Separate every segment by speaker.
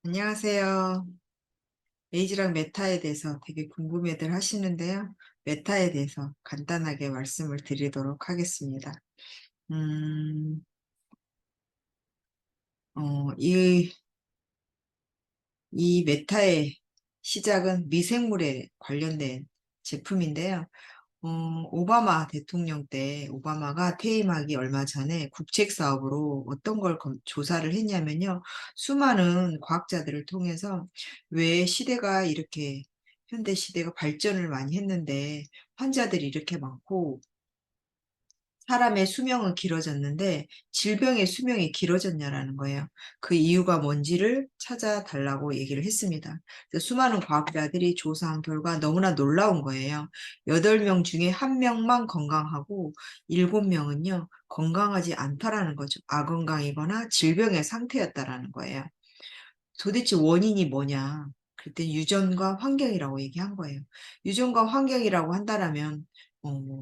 Speaker 1: 안녕하세요. 에이지랑 메타에 대해서 되게 궁금해들 하시는데요. 메타에 대해서 간단하게 말씀을 드리도록 하겠습니다. 음, 어, 이, 이 메타의 시작은 미생물에 관련된 제품인데요. 어, 오바마 대통령 때 오바마가 퇴임하기 얼마 전에 국책 사업으로 어떤 걸 조사를 했냐면요. 수많은 과학자들을 통해서 왜 시대가 이렇게 현대 시대가 발전을 많이 했는데 환자들이 이렇게 많고 사람의 수명은 길어졌는데 질병의 수명이 길어졌냐라는 거예요. 그 이유가 뭔지를 찾아달라고 얘기를 했습니다. 그래서 수많은 과학자들이 조사한 결과 너무나 놀라운 거예요. 8명 중에 1명만 건강하고 7명은요, 건강하지 않다라는 거죠. 아건강이거나 질병의 상태였다라는 거예요. 도대체 원인이 뭐냐? 그때 유전과 환경이라고 얘기한 거예요. 유전과 환경이라고 한다라면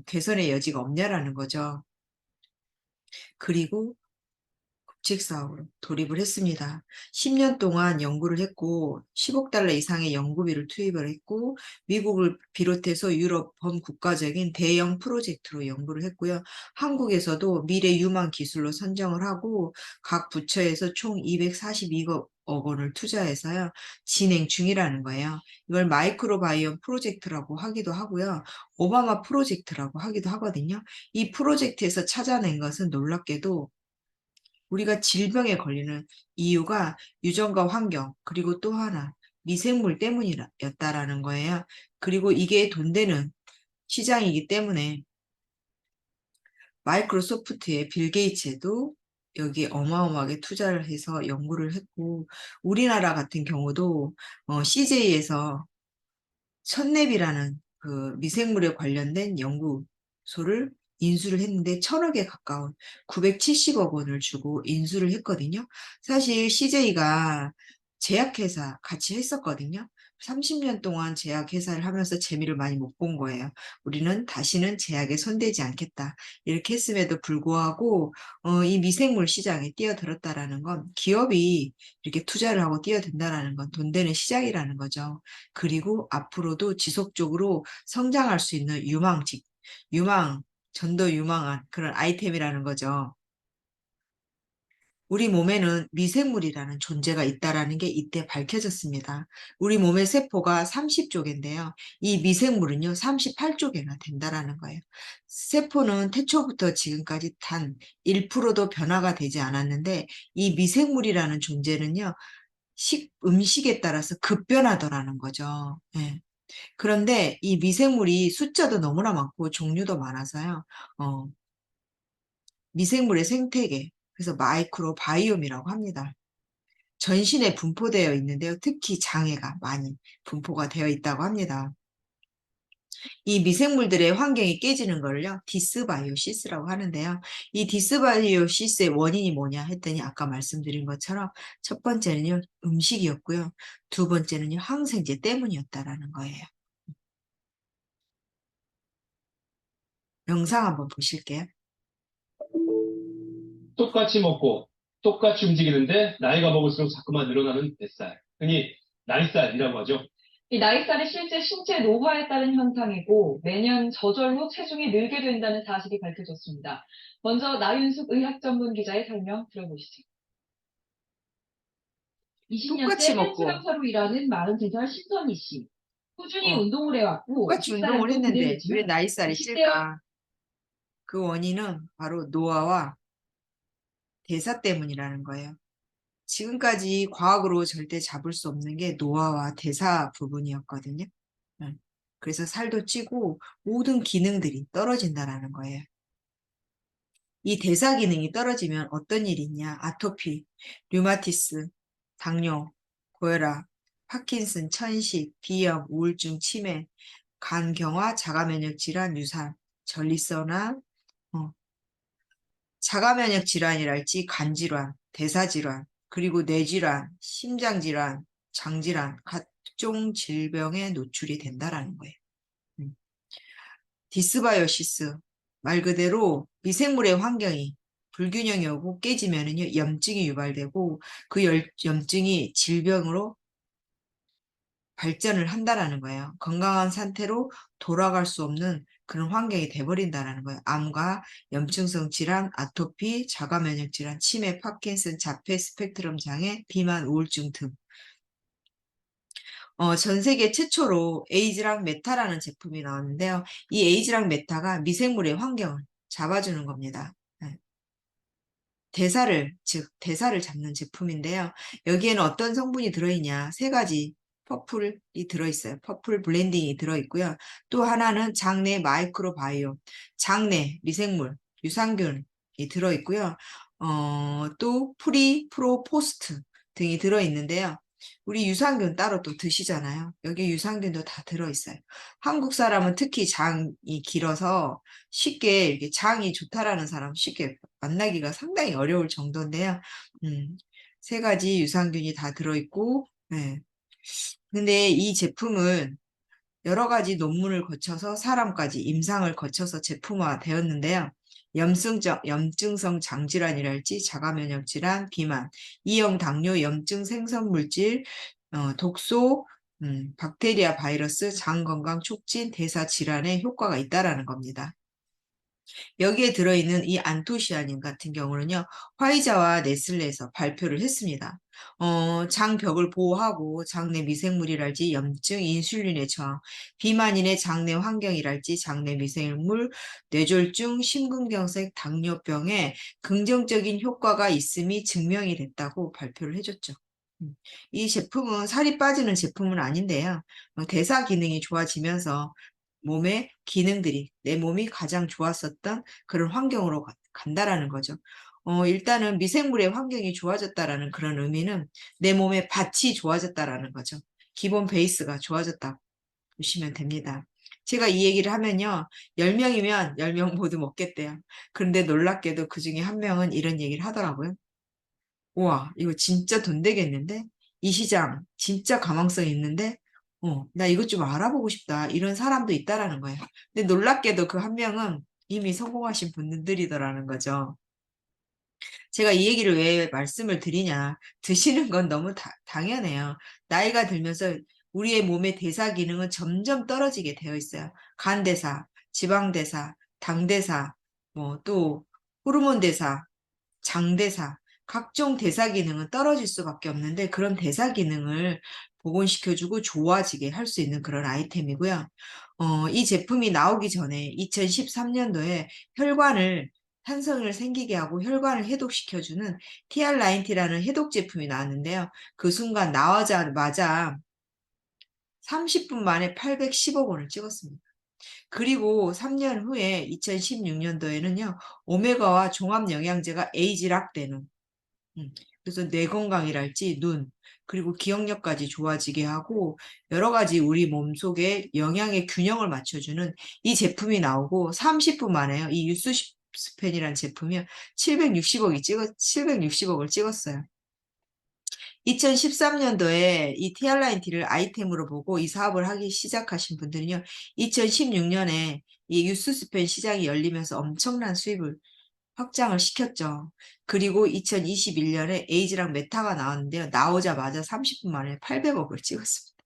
Speaker 1: 개선의 여지가 없냐라는 거죠. 그리고 국책사업으로 돌입을 했습니다. 10년 동안 연구를 했고 10억 달러 이상의 연구비를 투입을 했고 미국을 비롯해서 유럽 범국가적인 대형 프로젝트로 연구를 했고요. 한국에서도 미래 유망 기술로 선정을 하고 각 부처에서 총 242억 원을 투자해서요. 진행 중이라는 거예요. 이걸 마이크로바이옴 프로젝트라고 하기도 하고요. 오바마 프로젝트라고 하기도 하거든요. 이 프로젝트에서 찾아낸 것은 놀랍게도 우리가 질병에 걸리는 이유가 유전과 환경, 그리고 또 하나, 미생물 때문이었다라는 거예요. 그리고 이게 돈 되는 시장이기 때문에 마이크로소프트의 빌 게이츠도 여기에 어마어마하게 투자를 해서 연구를 했고, 우리나라 같은 경우도 CJ에서 첫랩이라는 그 미생물에 관련된 연구소를 인수를 했는데 1,000억에 가까운 970억 원을 주고 인수를 했거든요. 사실 CJ가 제약회사 같이 했었거든요. 30년 동안 제약회사를 하면서 재미를 많이 못 본 거예요. 우리는 다시는 제약에 손대지 않겠다. 이렇게 했음에도 불구하고 이 미생물 시장에 뛰어들었다라는 건 기업이 이렇게 투자를 하고 뛰어든다라는 건 돈 되는 시장이라는 거죠. 그리고 앞으로도 지속적으로 성장할 수 있는 유망, 전도 유망한 그런 아이템이라는 거죠. 우리 몸에는 미생물이라는 존재가 있다라는 게 이때 밝혀졌습니다. 우리 몸의 세포가 30쪽인데요. 이 미생물은요, 38쪽이나 된다라는 거예요. 세포는 태초부터 지금까지 단 1%도 변화가 되지 않았는데, 이 미생물이라는 존재는요, 음식에 따라서 급변하더라는 거죠. 예. 그런데 이 미생물이 숫자도 너무나 많고 종류도 많아서요. 어, 미생물의 생태계, 그래서 마이크로 바이옴이라고 합니다. 전신에 분포되어 있는데요. 특히 장애가 많이 분포가 되어 있다고 합니다. 이 미생물들의 환경이 깨지는 걸요, 디스바이오시스라고 하는데요. 이 디스바이오시스의 원인이 뭐냐 했더니 아까 말씀드린 것처럼 첫 번째는요, 음식이었고요. 두 번째는요, 항생제 때문이었다라는 거예요. 영상 한번 보실게요.
Speaker 2: 똑같이 먹고 똑같이 움직이는데 나이가 먹을수록 자꾸만 늘어나는 뱃살. 흔히 나이살이라고 하죠.
Speaker 3: 이 나이살이 실제 신체 노화에 따른 현상이고 매년 저절로 체중이 늘게 된다는 사실이 밝혀졌습니다. 먼저 나윤숙 의학 전문 기자의 설명 들어보시죠.
Speaker 1: 똑같이
Speaker 3: 20년째 헬스
Speaker 1: 먹고,
Speaker 3: 강사로 일하는 43살 신선희 씨. 꾸준히
Speaker 1: 어,
Speaker 3: 운동을 해왔고
Speaker 1: 똑같이 운동을
Speaker 3: 식사량도
Speaker 1: 했는데 왜
Speaker 3: 그대로지만
Speaker 1: 나이살이
Speaker 3: 10대
Speaker 1: 찔까? 그 원인은 바로 노화와 대사 때문이라는 거예요. 지금까지 과학으로 절대 잡을 수 없는 게 노화와 대사 부분이었거든요. 응. 그래서 살도 찌고 모든 기능들이 떨어진다라는 거예요. 이 대사 기능이 떨어지면 어떤 일이 있냐? 아토피, 류마티스, 당뇨, 고혈압, 파킨슨, 천식, 비염, 우울증, 치매, 간경화, 자가면역 질환, 유산, 전립선암, 어, 자가면역 질환이랄지 간질환, 대사질환, 그리고 뇌질환, 심장질환, 장질환, 각종 질병에 노출이 된다라는 거예요. 디스바이오시스, 말 그대로 미생물의 환경이 불균형이 오고 깨지면은요, 염증이 유발되고 그 염증이 질병으로 발전을 한다라는 거예요. 건강한 상태로 돌아갈 수 없는 그런 환경이 돼버린다라는 거예요. 암과 염증성 질환, 아토피, 자가 면역 질환, 치매, 파킨슨, 자폐, 스펙트럼 장애, 비만, 우울증 등. 전 세계 최초로 에이즈랑 메타라는 제품이 나왔는데요. 이 에이즈랑 메타가 미생물의 환경을 잡아주는 겁니다. 네. 대사를 잡는 제품인데요. 여기에는 어떤 성분이 들어있냐? 세 가지 퍼플이 들어있어요. 퍼플 블렌딩이 들어있고요. 또 하나는 장내 마이크로바이옴, 장내 미생물, 유산균이 들어있고요. 또 프로포스트 등이 들어있는데요. 우리 유산균 따로 또 드시잖아요. 여기 유산균도 다 들어있어요. 한국 사람은 특히 장이 길어서 쉽게 이렇게 장이 좋다라는 사람 쉽게 만나기가 상당히 어려울 정도인데요. 세 가지 유산균이 다 들어있고, 네. 근데 이 제품은 여러 가지 논문을 거쳐서 사람까지 임상을 거쳐서 제품화 되었는데요. 염증성 장질환이랄지 자가면역 질환, 비만, 이형 당뇨, 염증 생성물질, 독소, 박테리아 바이러스, 장 건강 촉진, 대사 질환에 효과가 있다라는 겁니다. 여기에 들어있는 이 안토시아닌 같은 경우는요, 화이자와 네슬레에서 발표를 했습니다. 장벽을 보호하고 장내 미생물이랄지 염증, 인슐린의 저항, 비만인의 장내 환경이랄지 장내 미생물, 뇌졸중, 심근경색, 당뇨병에 긍정적인 효과가 있음이 증명이 됐다고 발표를 해줬죠. 이 제품은 살이 빠지는 제품은 아닌데요. 대사 기능이 좋아지면서 몸의 기능들이 내 몸이 가장 좋았었던 그런 환경으로 간다라는 거죠. 일단은 미생물의 환경이 좋아졌다라는 그런 의미는 내 몸의 밭이 좋아졌다라는 거죠. 기본 베이스가 좋아졌다 보시면 됩니다. 제가 이 얘기를 하면요. 10명이면 10명 모두 먹겠대요. 그런데 놀랍게도 그 중에 한 명은 이런 얘기를 하더라고요. 우와, 이거 진짜 돈 되겠는데? 이 시장 진짜 가망성 있는데? 나 이것 좀 알아보고 싶다. 이런 사람도 있다라는 거예요. 근데 놀랍게도 그 한 명은 이미 성공하신 분들이더라는 거죠. 제가 이 얘기를 왜 말씀을 드리냐. 드시는 건 너무 당연해요. 나이가 들면서 우리의 몸의 대사 기능은 점점 떨어지게 되어 있어요. 간 대사, 지방 대사, 당 대사, 또 호르몬 대사, 장대사, 각종 대사 기능은 떨어질 수밖에 없는데 그런 대사 기능을 복원시켜주고 좋아지게 할 수 있는 그런 아이템이고요. 이 제품이 나오기 전에 2013년도에 혈관을 탄성을 생기게 하고 혈관을 해독시켜주는 TR90라는 해독 제품이 나왔는데요. 그 순간 나오자마자 30분 만에 810억 원을 찍었습니다. 그리고 3년 후에 2016년도에는요, 오메가와 종합영양제가 에이지락되는, 그래서 뇌 건강이랄지 눈, 그리고 기억력까지 좋아지게 하고, 여러 가지 우리 몸속에 영양의 균형을 맞춰주는 이 제품이 나오고, 30분 만에요, 이 유스스펜이라는 제품이요, 760억을 찍었어요. 2013년도에 이 TR9T를 아이템으로 보고 이 사업을 하기 시작하신 분들은요, 2016년에 이 유스스펜 시장이 열리면서 엄청난 수입을 확장을 시켰죠. 그리고 2021년에 에이즈랑 메타가 나왔는데요. 나오자마자 30분 만에 800억을 찍었습니다.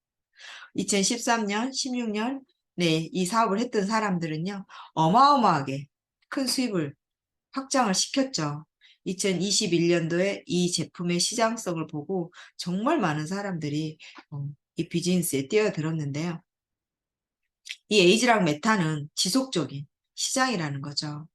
Speaker 1: 2013년, 16년, 네, 이 사업을 했던 사람들은요, 어마어마하게 큰 수입을 확장을 시켰죠. 2021년도에 이 제품의 시장성을 보고 정말 많은 사람들이 이 비즈니스에 뛰어들었는데요. 이 에이지랑 메타는 지속적인 시장이라는 거죠.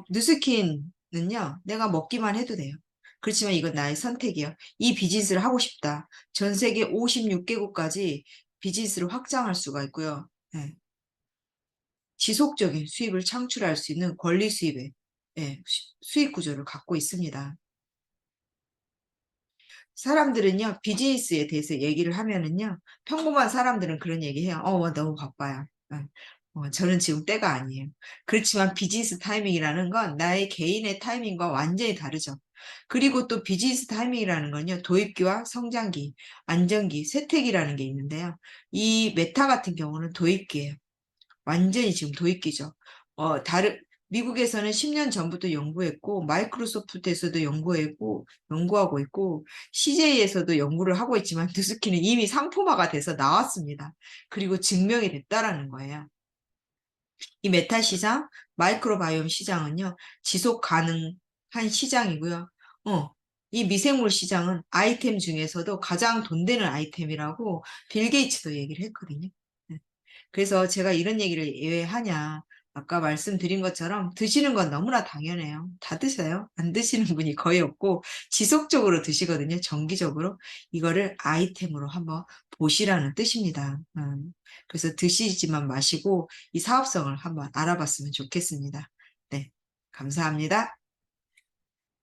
Speaker 1: 누스킨은요, 내가 먹기만 해도 돼요. 그렇지만 이건 나의 선택이요. 이 비즈니스를 하고 싶다. 전 세계 56개국까지 비즈니스를 확장할 수가 있고요. 네. 지속적인 수입을 창출할 수 있는 권리 수입의 수익 구조를 갖고 있습니다. 사람들은요, 비즈니스에 대해서 얘기를 하면은요, 평범한 사람들은 그런 얘기 해요. 너무 바빠요. 저는 지금 때가 아니에요. 그렇지만 비즈니스 타이밍이라는 건 나의 개인의 타이밍과 완전히 다르죠. 그리고 또 비즈니스 타이밍이라는 건요, 도입기와 성장기, 안정기, 쇠퇴기라는 게 있는데요. 이 메타 같은 경우는 도입기예요. 완전히 지금 도입기죠. 다른 미국에서는 10년 전부터 연구했고, 마이크로소프트에서도 연구하고 있고, CJ에서도 연구를 하고 있지만, 뉴스키는 이미 상품화가 돼서 나왔습니다. 그리고 증명이 됐다라는 거예요. 이 메타 시장, 마이크로바이옴 시장은요, 지속 가능한 시장이고요. 이 미생물 시장은 아이템 중에서도 가장 돈 되는 아이템이라고 빌 게이츠도 얘기를 했거든요. 네. 그래서 제가 이런 얘기를 왜 하냐. 아까 말씀드린 것처럼 드시는 건 너무나 당연해요. 다 드세요. 안 드시는 분이 거의 없고 지속적으로 드시거든요. 정기적으로. 이거를 아이템으로 한번 보시라는 뜻입니다. 그래서 드시지만 마시고 이 사업성을 한번 알아봤으면 좋겠습니다. 네. 감사합니다.